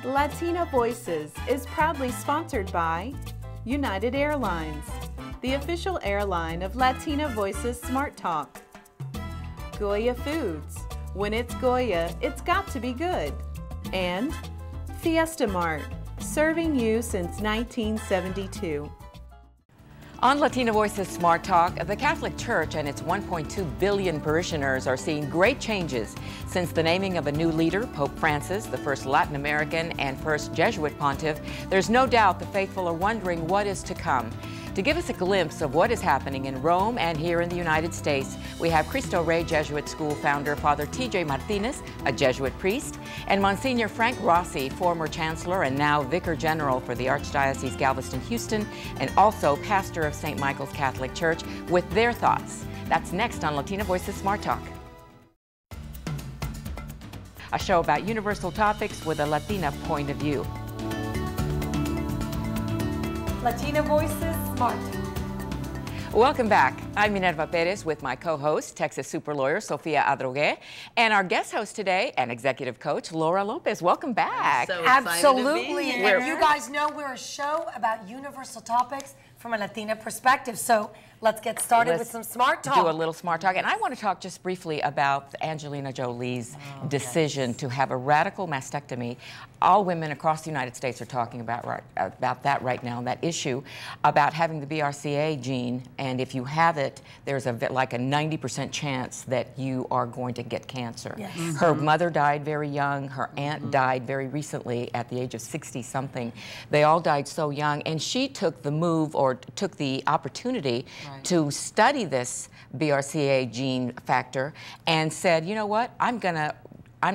Latina Voices is proudly sponsored by United Airlines, the official airline of Latina Voices Smart Talk. Goya Foods. When it's Goya, it's got to be good. And Fiesta Mart, serving you since 1972. On Latina Voices Smart Talk, the Catholic Church and its 1.2 billion parishioners are seeing great changes since the naming of a new leader, Pope Francis, the first Latin American and first Jesuit pontiff. There's no doubt the faithful are wondering what is to come. To give us a glimpse of what is happening in Rome and here in the United States, we have Cristo Rey Jesuit School founder Father T.J. Martinez, a Jesuit priest, and Monsignor Frank Rossi, former chancellor and now vicar general for the Archdiocese Galveston-Houston, and also pastor of St. Michael's Catholic Church, with their thoughts. That's next on Latina Voices Smart Talk. A show about universal topics with a Latina point of view. Latina Voices Smart. Welcome back. I'm Minerva Perez with my co-host, Texas super lawyer Sofia Adrogué, and our guest host today and executive coach, Laura Lopez. Welcome back. So absolutely. And you guys know we're a show about universal topics from a Latina perspective. So let's get started with some smart talk. Do a little smart talk. And I want to talk just briefly about Angelina Jolie's decision to have a radical mastectomy. All women across the United States are talking about that right now, that issue about having the BRCA gene. And if you have it, there's like a 90% chance that you are going to get cancer. Yes. Her mother died very young. Her aunt died very recently at the age of 60-something. They all died so young. And she took the move, or took the opportunity to study this BRCA gene factor and said, you know what, I'm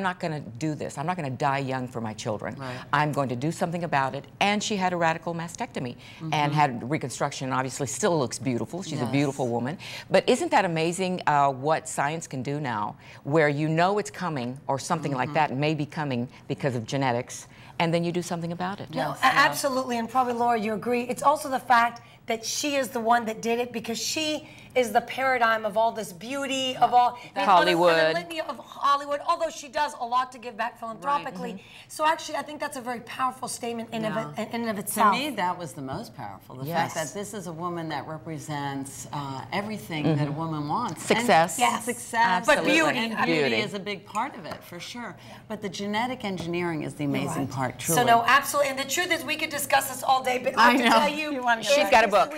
not going to do this. I'm not going to die young for my children. I'm going to do something about it. And she had a radical mastectomy and had reconstruction. Obviously still looks beautiful. She's a beautiful woman. But isn't that amazing what science can do now, where you know it's coming, or something like that may be coming because of genetics, and then you do something about it. No, absolutely. And probably, Laura, you agree. It's also the fact that she is the one that did it, because she is the paradigm of all this beauty, of all Hollywood. The litany of Hollywood, although she does a lot to give back philanthropically. So actually, I think that's a very powerful statement in and of itself. To me, that was the most powerful. The fact that this is a woman that represents everything that a woman wants. Success. Success. But beauty. And beauty is a big part of it, for sure. But the genetic engineering is the amazing part, truly. So no, absolutely. And the truth is, we could discuss this all day, but I have to tell you, she's got a book.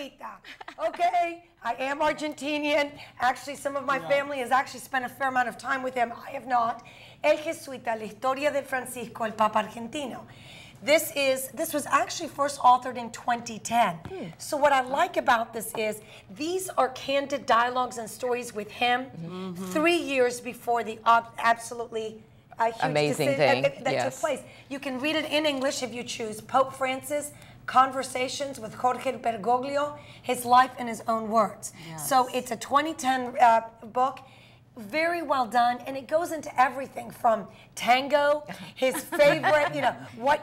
Okay, I am Argentinian. Actually, some of my family has actually spent a fair amount of time with him. I have not. El Jesuita, La Historia de Francisco, el Papa Argentino. This was actually first authored in 2010. So what I like about this is these are candid dialogues and stories with him 3 years before the absolutely huge amazing thing that took place. You can read it in English if you choose. Pope Francis, Conversations with Jorge Bergoglio, His Life in His Own Words. So it's a 2010 book, very well done, and it goes into everything from tango, his favorite, what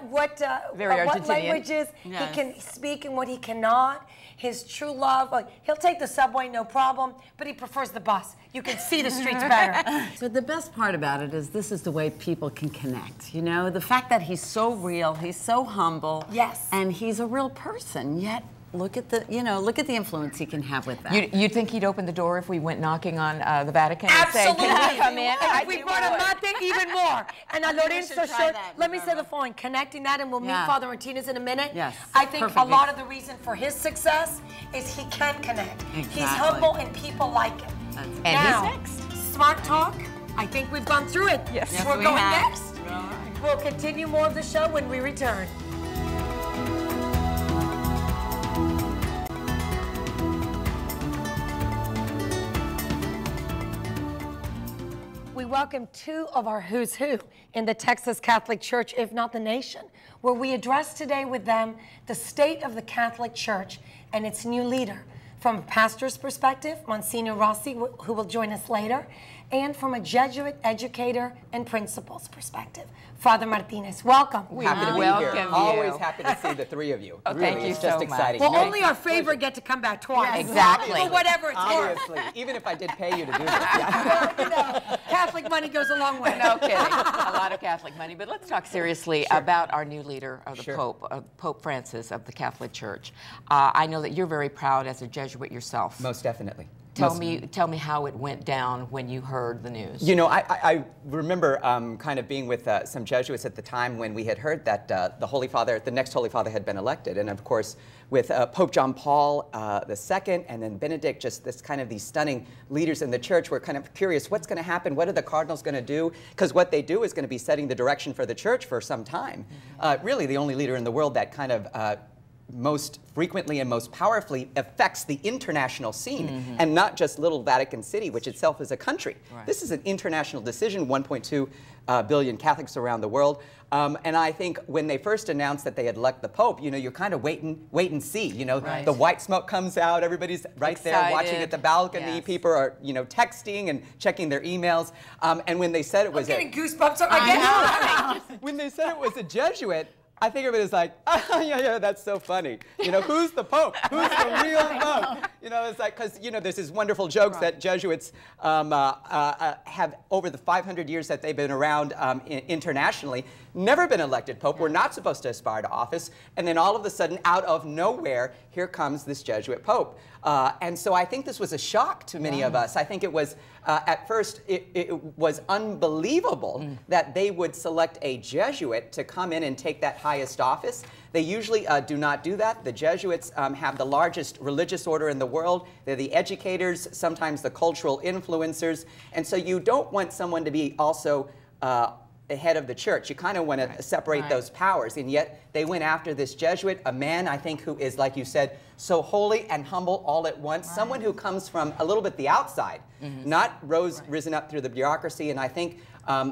languages he can speak and what he cannot, his true love. He'll take the subway, no problem, but he prefers the bus. You can see the streets better. So the best part about it is this is the way people can connect. You know, the fact that he's so real, he's so humble, and he's a real person. Yet look at the, look at the influence he can have with that. You'd think he'd open the door if we went knocking on the Vatican and Absolutely. say, "Can you come in?" And if we brought a mate, even more. And Lorenzo showed. Let me say the following: connecting that, and we'll meet Father Martinez in a minute. I think a lot of the reason for his success is he can connect. He's humble, and people like him. And now, he's next. Smart talk. I think we've gone through it. Yes, we're going next. All right. We'll continue more of the show when we return. We welcome two of our who's who in the Texas Catholic Church, if not the nation, where we address today with them the state of the Catholic Church and its new leader. From a pastor's perspective, Monsignor Rossi, who will join us later, and from a Jesuit educator and principal's perspective. Father Martinez, welcome. Happy to be Welcome here. you. Always happy to see the three of you. Oh, really, thank you it's so just much. exciting. Well, Great. only our favorite get to come back twice. Exactly. For whatever it's worth. Obviously, even if I did pay you to do this. Yeah. You know, Catholic money goes a long way. No kidding. A lot of Catholic money. But let's talk seriously about our new leader of the Pope, Pope Francis of the Catholic Church. I know that you're very proud as a Jesuit yourself. Most definitely. Tell me how it went down when you heard the news. You know, I remember kind of being with some Jesuits at the time when we had heard that the next Holy Father had been elected. And of course, with Pope John Paul II and then Benedict, just these stunning leaders in the church, we're kind of curious, what's going to happen? What are the cardinals going to do? Because what they do is going to be setting the direction for the church for some time. Really the only leader in the world that kind of most frequently and most powerfully affects the international scene, and not just little Vatican City, which itself is a country. Right. This is an international decision, 1.2 billion Catholics around the world. And I think when they first announced that they had elected the Pope, you know, you're kind of wait and see. You know, the white smoke comes out, everybody's right there watching at the balcony. Yes. People are, you know, texting and checking their emails. And when they said it was I'm getting goosebumps again. When they said it was a Jesuit, I think of it as like, oh, yeah, that's so funny. You know, who's the Pope? Who's the real Pope? You know, it's like, because, you know, there's these wonderful jokes that Jesuits have, over the 500 years that they've been around internationally, never been elected Pope. We're not supposed to aspire to office. And then all of a sudden, out of nowhere, here comes this Jesuit Pope. And so I think this was a shock to many of us. I think it was, at first, it was unbelievable that they would select a Jesuit to come in and take that highest office. They usually do not do that. The Jesuits have the largest religious order in the world. They're the educators, sometimes the cultural influencers. And so you don't want someone to be also the head of the church. You kind of want to separate those powers, and yet they went after this Jesuit, a man, I think, who is, like you said, so holy and humble all at once, someone who comes from a little bit the outside, not risen up through the bureaucracy, and I think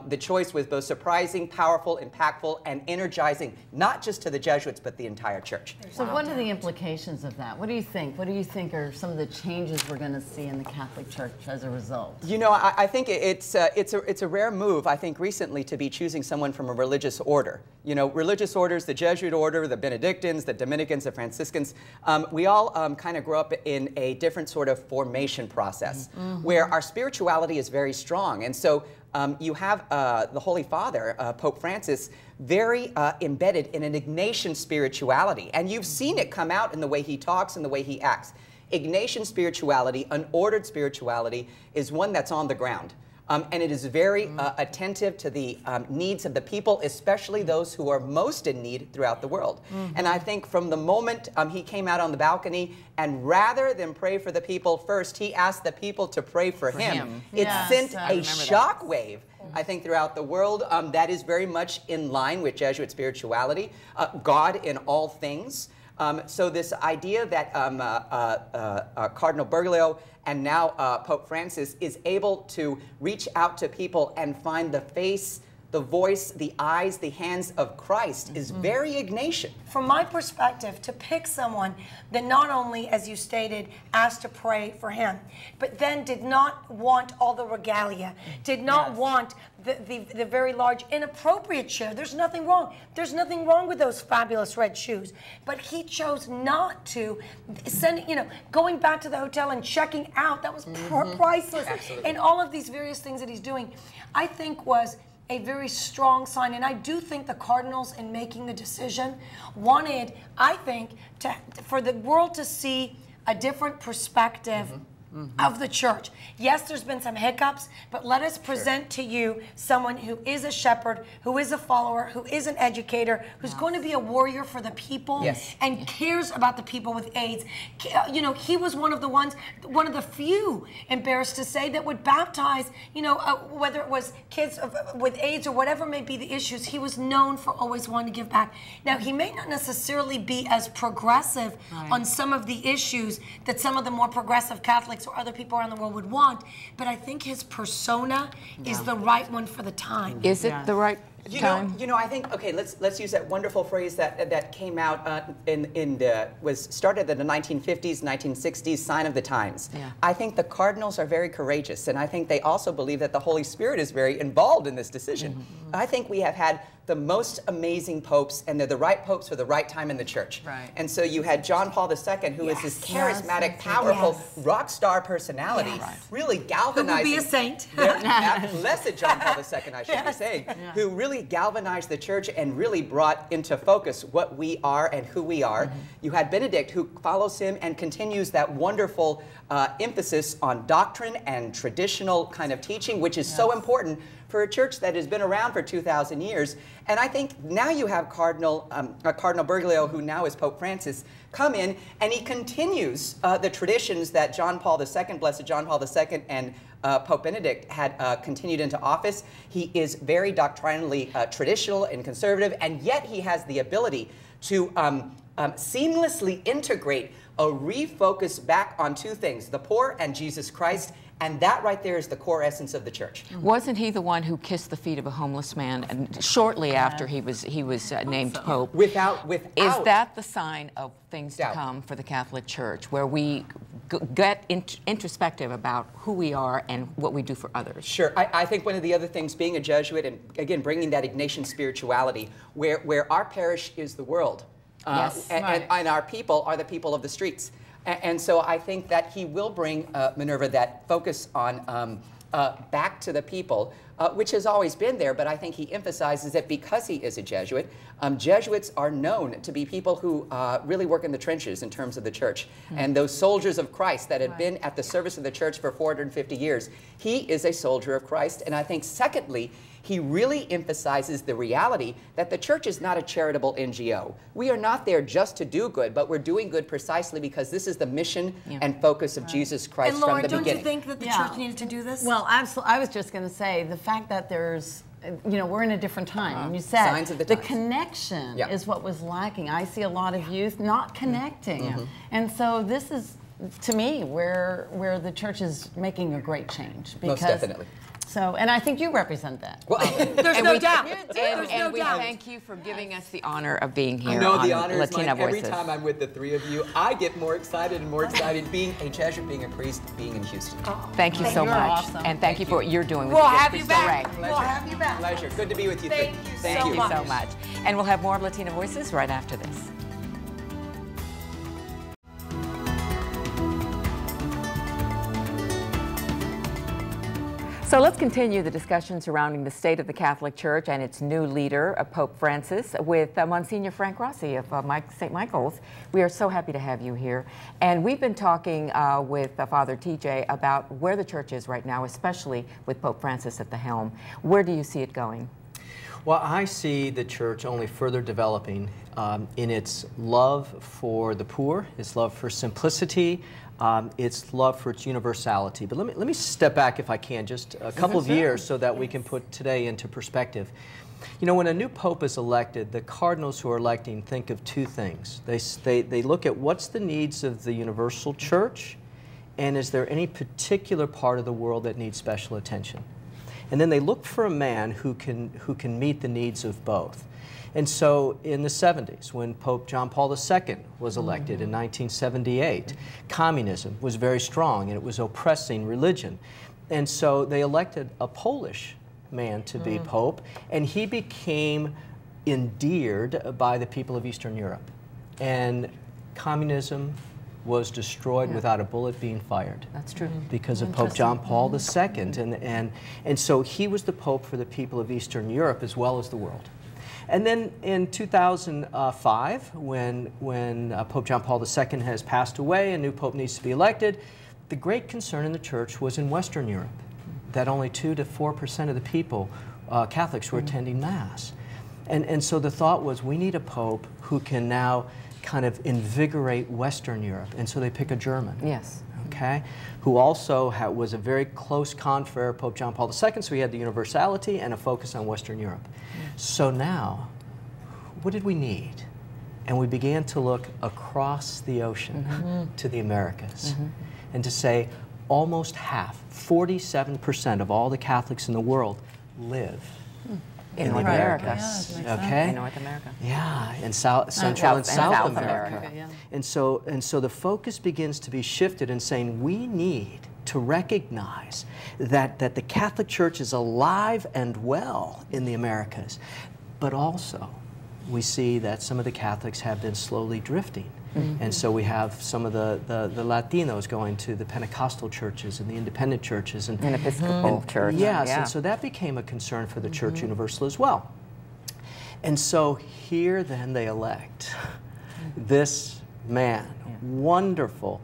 the choice was both surprising, powerful, impactful, and energizing, not just to the Jesuits, but the entire church. So what are the implications of that? What do you think? What do you think are some of the changes we're going to see in the Catholic Church as a result? You know, I think it's a rare move, I think, recently to be choosing someone from a religious order. You know, religious orders, the Jesuit order, the Benedictines, the Dominicans, the Franciscans, we all kind of grow up in a different sort of formation process where our spirituality is very strong. And so you have the Holy Father, Pope Francis, very embedded in an Ignatian spirituality. And you've seen it come out in the way he talks and the way he acts. Ignatian spirituality, unordered spirituality, is one that's on the ground. And it is very attentive to the needs of the people, especially those who are most in need throughout the world. And I think from the moment he came out on the balcony, and rather than pray for the people first, he asked the people to pray for him. It sent a shock wave, I think, throughout the world that is very much in line with Jesuit spirituality, God in all things. So this idea that Cardinal Bergoglio and now Pope Francis is able to reach out to people and find the face, the voice, the eyes, the hands of Christ is very Ignatian. From my perspective, to pick someone that not only, as you stated, asked to pray for him, but then did not want all the regalia, did not want the very large inappropriate chair. There's nothing wrong. There's nothing wrong with those fabulous red shoes. But he chose not to send, you know, going back to the hotel and checking out. That was priceless. Absolutely. And all of these various things that he's doing, I think was a very strong sign. And I do think the Cardinals, in making the decision, wanted, I think, for the world to see a different perspective of the church. Yes, there's been some hiccups, but let us present to you someone who is a shepherd, who is a follower, who is an educator, who's going to be a warrior for the people and cares about the people with AIDS. You know, he was one of the few, embarrassed to say, that would baptize, you know, whether it was kids with AIDS or whatever may be the issues. He was known for always wanting to give back. Now, he may not necessarily be as progressive on some of the issues that some of the more progressive Catholics or other people around the world would want, but I think his persona is the right one for the time. Is it the right You know, I think, okay, let's use that wonderful phrase that came out was started in the 1950s, 1960s, sign of the times. Yeah. I think the cardinals are very courageous, and I think they also believe that the Holy Spirit is very involved in this decision. Mm-hmm. I think we have had the most amazing popes, and they're the right popes for the right time in the church. Right. And so you had John Paul II, who is this charismatic, powerful rock star personality, really galvanizing. Who will be a saint. Blessed John Paul II, I should be saying, who really galvanized the church and really brought into focus what we are and who we are. Mm-hmm. You had Benedict, who follows him and continues that wonderful emphasis on doctrine and traditional kind of teaching, which is so important for a church that has been around for 2,000 years. And I think now you have Cardinal Bergoglio, who now is Pope Francis, come in, and he continues the traditions that John Paul II, Blessed John Paul II, and Pope Benedict had continued into office. He is very doctrinally traditional and conservative, and yet he has the ability to seamlessly integrate a refocus back on two things, the poor and Jesus Christ. And that right there is the core essence of the church. Wasn't he the one who kissed the feet of a homeless man and shortly after he was named Pope? Without Is that the sign of things to come for the Catholic Church, where we get introspective about who we are and what we do for others? Sure. I think one of the other things, being a Jesuit and again bringing that Ignatian spirituality, where our parish is the world, and our people are the people of the streets. And so I think that he will bring, Minerva, that focus on back to the people, which has always been there, but I think he emphasizes it because he is a Jesuit. Jesuits are known to be people who really work in the trenches in terms of the church. And those soldiers of Christ that had been at the service of the church for 450 years, he is a soldier of Christ. And I think, secondly, he really emphasizes the reality that the church is not a charitable NGO. We are not there just to do good, but we're doing good precisely because this is the mission and focus of Jesus Christ from the beginning. And Lauren, don't you think that the church needed to do this? Well, absolutely. I was just going to say, the fact that there's, you know, we're in a different time. And you said signs of the connection is what was lacking. I see a lot of youth not connecting. And so this is, to me, where the church is making a great change. Because, most definitely. So, and I think you represent that. Well, there's no doubt. And we thank you for giving us the honor of being here. I know on the honor Latina is mine. Voices. Every time I'm with the three of you, I get more excited and more excited being a Jesuit, being a priest, being in Houston. Thank you so much. Awesome. And thank you for what you're doing with We'll the have you back. Pleasure. We'll have you back. Pleasure. Good to be with you. Thank you so much. And we'll have more of Latina Voices right after this. So let's continue the discussion surrounding the state of the Catholic Church and its new leader, Pope Francis, with Monsignor Frank Rossi of St. Michael's. We are so happy to have you here. And we've been talking with Father TJ about where the church is right now, especially with Pope Francis at the helm. Where do you see it going? Well, I see the church only further developing in its love for the poor, its love for simplicity, its love for its universality. But let me step back, if I can, just a couple of years so that we can put today into perspective. You know, when a new pope is elected, the cardinals who are electing think of two things. They look at what's the needs of the universal church, and is there any particular part of the world that needs special attention? And then they look for a man who can meet the needs of both. And so in the 70s, when Pope John Paul II was elected in 1978, communism was very strong and it was oppressing religion. And so they elected a Polish man to be Pope, and he became endeared by the people of Eastern Europe. And communism was destroyed without a bullet being fired. That's true. Because of Pope John Paul II. And so he was the Pope for the people of Eastern Europe as well as the world. And then in 2005, when Pope John Paul II has passed away, a new Pope needs to be elected, the great concern in the church was in Western Europe, that only 2 to 4% of the people, Catholics, were attending Mass. And so the thought was, we need a Pope who can now kind of invigorate Western Europe. And so they pick a German. Yes. Okay, who also was a very close confrere of Pope John Paul II, so he had the universality and a focus on Western Europe. So now, what did we need? And we began to look across the ocean to the Americas and to say almost half, 47% of all the Catholics in the world live In North America. Yeah, okay. In North America. Yeah, in Central and South America. And so the focus begins to be shifted in saying we need to recognize that the Catholic Church is alive and well in the Americas, but also we see that some of the Catholics have been slowly drifting. And so we have some of the Latinos going to the Pentecostal churches and the independent churches. And Episcopal church. Yes, yeah. and so that became a concern for the Church Universal as well. And so here then they elect this man, wonderful,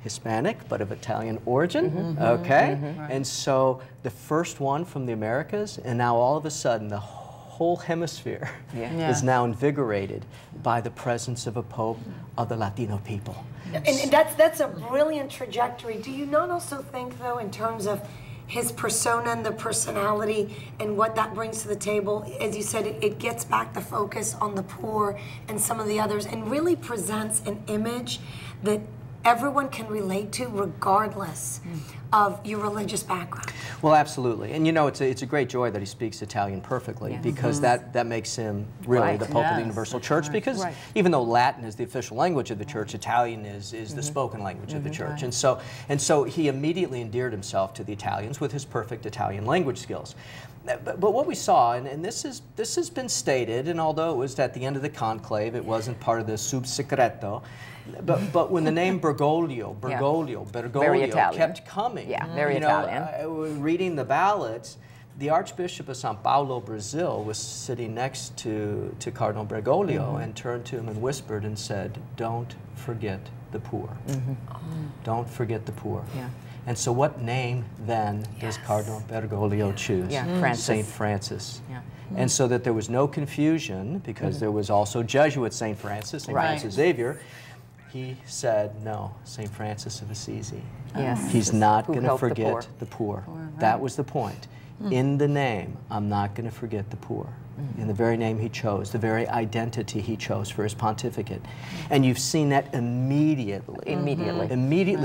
Hispanic, but of Italian origin, okay? And so the first one from the Americas, and now all of a sudden the whole hemisphere is now invigorated by the presence of a pope of the Latino people. And that's a brilliant trajectory. Do you not also think, though, in terms of his persona and the personality and what that brings to the table, as you said, it gets back the focus on the poor and some of the others and really presents an image that everyone can relate to regardless of your religious background? Well, absolutely. And you know, it's a great joy that he speaks Italian perfectly because that makes him really the Pope of the Universal Church because even though Latin is the official language of the Church, Italian is the spoken language of the Church. And so he immediately endeared himself to the Italians with his perfect Italian language skills. But what we saw, and this has been stated, and although it was at the end of the conclave, it wasn't part of the sub secreto, but when the name Bergoglio kept coming, very Italian. Reading the ballots, the Archbishop of São Paulo, Brazil, was sitting next to Cardinal Bergoglio and turned to him and whispered and said, "Don't forget the poor. Don't forget the poor." Yeah. And so what name then does Cardinal Bergoglio choose? St. Francis. Yeah. And so that there was no confusion, because there was also Jesuit St. Francis, St. Francis Xavier, he said, no, St. Francis of Assisi. Yes. He's not going to forget the poor. That was the point. In the name, I'm not going to forget the poor. In the very name he chose, the very identity he chose for his pontificate. And you've seen that immediately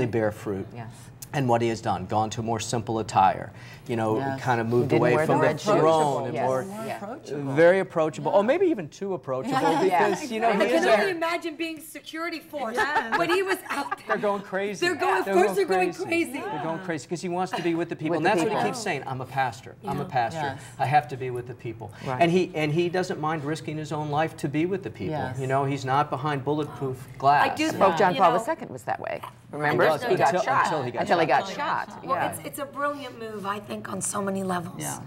bear fruit. Yes. And what he has done, gone to a more simple attire, you know, kind of moved away from the throne and more approachable. Very approachable. Oh, maybe even too approachable because, you know, I can only imagine being security force when he was out there. They're going crazy. They're going crazy. They're going crazy because he wants to be with the people. And that's what he keeps saying, I'm a pastor. I'm a pastor. Yes. I have to be with the people. Right. And he doesn't mind risking his own life to be with the people. Yes. You know, he's not behind bulletproof glass. I do Pope John Paul II was that way. Remember? He got shot. Until he got shot. Well, it's a brilliant move, I think, on so many levels. Yeah.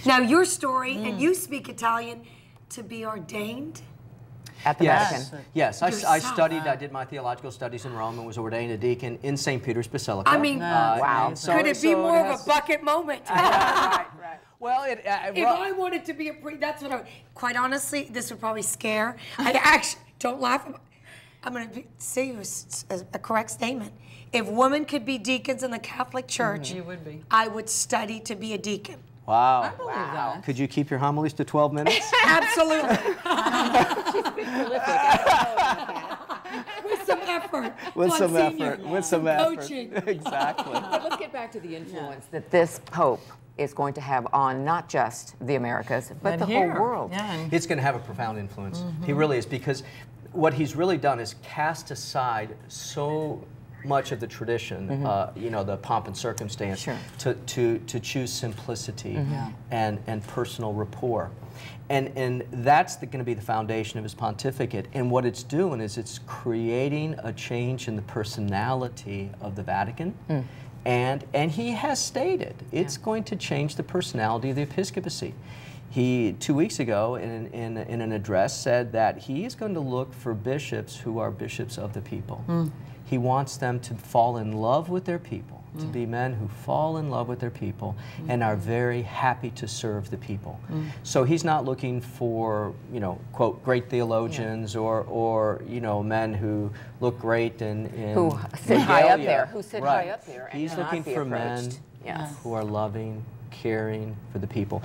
Now, your story, and you speak Italian, to be ordained at the Vatican. Yes, I studied, I did my theological studies in Rome and was ordained a deacon in St. Peter's Basilica. I mean, wow. Could it be more of a bucket moment? Right. Well, if I wanted to be a priest, that's what quite honestly, this would probably scare. I actually, don't laugh. I'm going to say a correct statement. If women could be deacons in the Catholic Church, you would be. I would study to be a deacon. Wow. I believe that. Could you keep your homilies to 12 minutes? Absolutely. With some effort. With some effort. With some effort. Coaching. Exactly. But let's get back to the influence that this Pope is going to have on not just the Americas, but the whole world. Yeah. It's going to have a profound influence. He really is, because what he's really done is cast aside so much of the tradition, you know, the pomp and circumstance, to choose simplicity and personal rapport. And that's going to be the foundation of his pontificate. And what it's doing is it's creating a change in the personality of the Vatican. And he has stated it's going to change the personality of the episcopacy. He, 2 weeks ago, in an address, said that he is going to look for bishops who are bishops of the people. He wants them to fall in love with their people, to be men who fall in love with their people and are very happy to serve the people. So he's not looking for, you know, quote, great theologians or you know, men who look great in who sit high up there. Who sit high up there. And he's looking for men who are loving, caring for the people.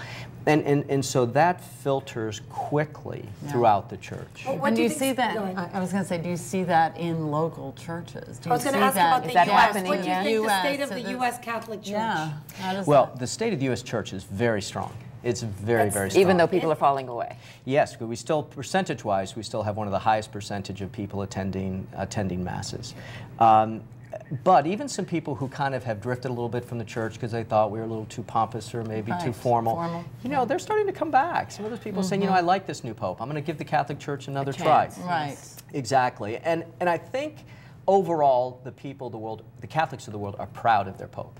And so that filters quickly throughout the church. Well, And do you see that? I was going to say, do you see that in local churches? Do you I was going to ask about the U.S. What do you think the state of the U.S. Catholic Church? Yeah. Well, the state of the U.S. Church is very strong. It's very, very strong. Even though people are falling away. Yes, we still, percentage-wise, we still have one of the highest percentage of people attending masses. But even some people who kind of have drifted a little bit from the church because they thought we were a little too pompous or maybe too formal, you know, they're starting to come back. Some of those people saying, you know, I like this new pope. I'm going to give the Catholic Church another try. Right. Exactly. And I think overall the people of the world, the Catholics of the world, are proud of their pope.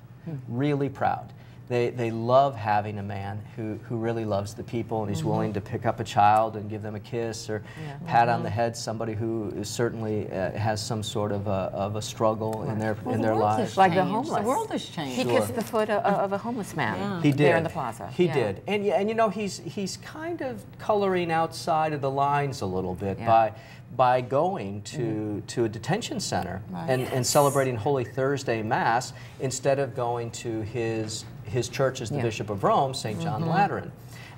Really proud. They love having a man who really loves the people and he's willing to pick up a child and give them a kiss or pat on the head somebody who is certainly has some sort of a struggle in their lives. Like the homeless. The world has changed. He kissed the foot of a homeless man He did. there in the plaza. He did. And you know, he's kind of coloring outside of the lines a little bit by going to a detention center and celebrating Holy Thursday Mass instead of going to his church as the Bishop of Rome, St. John the Lateran.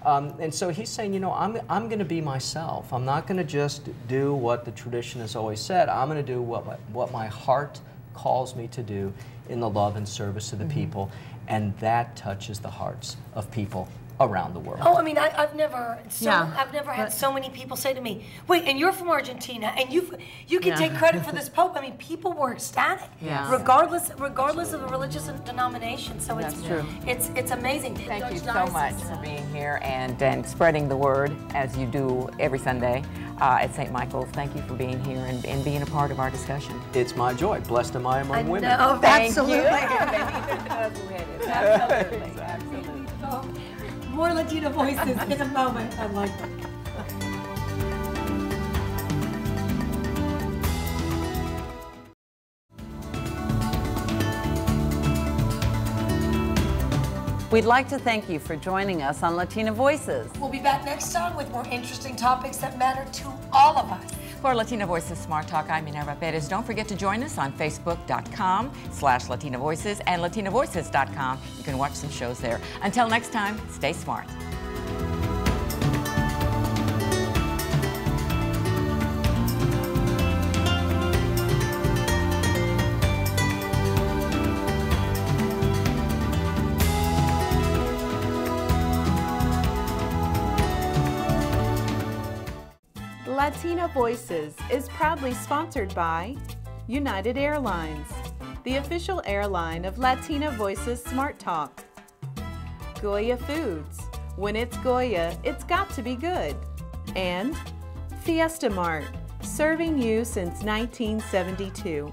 And so he's saying, you know, I'm going to be myself. I'm not going to just do what the tradition has always said. I'm going to do what my heart calls me to do in the love and service of the people. And that touches the hearts of people around the world. Oh, I mean, I've never had so many people say to me, "Wait, and you're from Argentina, and you can take credit for this pope." I mean, people were ecstatic, regardless of the religious denomination. So That's true. It's amazing. Thank you so much for being here and spreading the word as you do every Sunday at St. Michael's. Thank you for being here and being a part of our discussion. It's my joy. Blessed am I among women. No, Thank absolutely. you. Absolutely. Absolutely. More Latina voices in a moment. I like that. We'd like to thank you for joining us on Latina Voices. We'll be back next time with more interesting topics that matter to all of us. For Latina Voices Smart Talk, I'm Minerva Perez. Don't forget to join us on Facebook.com/Latina Voices and LatinaVoices.com. You can watch some shows there. Until next time, stay smart. Latina Voices is proudly sponsored by United Airlines, the official airline of Latina Voices Smart Talk. Goya Foods. When it's Goya, it's got to be good. And Fiesta Mart, serving you since 1972.